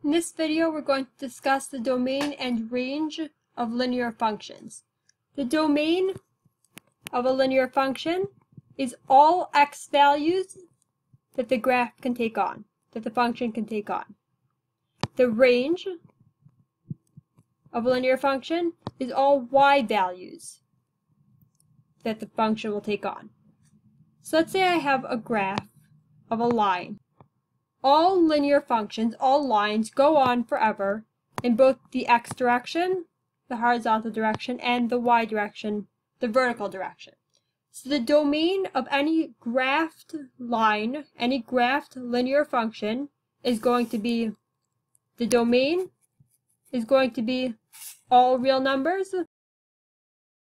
In this video, we're going to discuss the domain and range of linear functions. The domain of a linear function is all x values that the graph can take on, that the function can take on. The range of a linear function is all y values that the function will take on. So let's say I have a graph of a line. All linear functions, all lines, go on forever in both the x direction, the horizontal direction, and the y direction, the vertical direction. So the domain of any graphed line, any graphed linear function, is going to be, the domain is going to be all real numbers,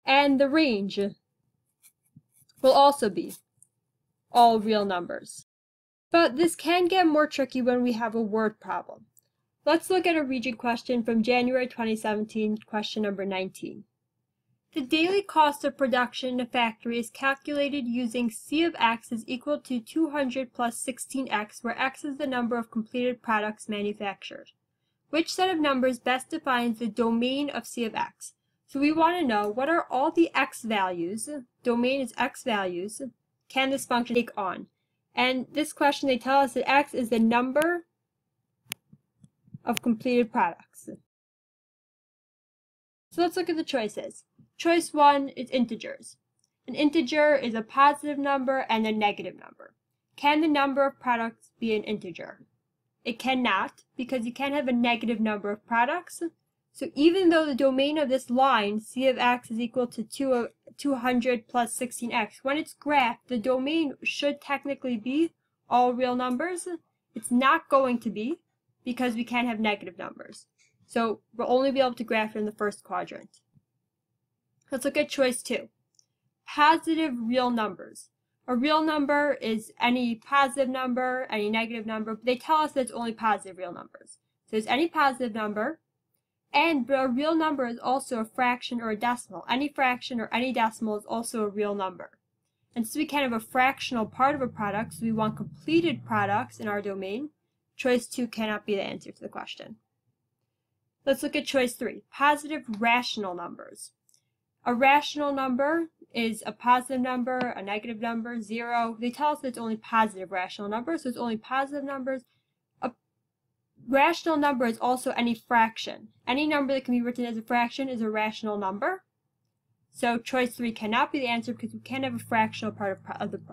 and the range will also be all real numbers. But this can get more tricky when we have a word problem. Let's look at a Regent question from January 2017, question number 19. The daily cost of production in a factory is calculated using C of x is equal to 200 plus 16x, where x is the number of completed products manufactured. Which set of numbers best defines the domain of C of x? So we want to know, what are all the x values, domain is x values, can this function take on? And this question, they tell us that x is the number of completed products. So let's look at the choices. Choice 1 is integers. An integer is a positive number and a negative number. Can the number of products be an integer? It cannot, because you can't have a negative number of products. So even though the domain of this line, C of x is equal to 200 plus 16x, when it's graphed, the domain should technically be all real numbers. It's not going to be, because we can't have negative numbers. So we'll only be able to graph it in the first quadrant. Let's look at choice 2. Positive real numbers. A real number is any positive number, any negative number, but they tell us that it's only positive real numbers. So it's any positive number, and a real number is also a fraction or a decimal. Any fraction or any decimal is also a real number. And so we can't have a fractional part of a product, so we want completed products in our domain. Choice 2 cannot be the answer to the question. Let's look at choice 3, positive rational numbers. A rational number is a positive number, a negative number, 0. They tell us that it's only positive rational numbers, so it's only positive numbers. A rational number is also any fraction. Any number that can be written as a fraction is a rational number. So choice 3 cannot be the answer because we can't have a fractional part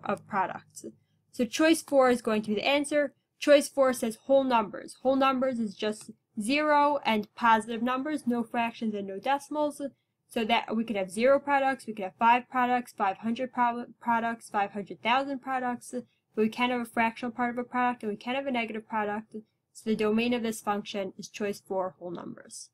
of products. So choice 4 is going to be the answer. Choice 4 says whole numbers. Whole numbers is just 0 and positive numbers, no fractions and no decimals. So that we could have 0 products, we could have 5 products, 500 products, 500,000 products, but we can't have a fractional part of a product and we can't have a negative product. So the domain of this function is choice 4, whole numbers.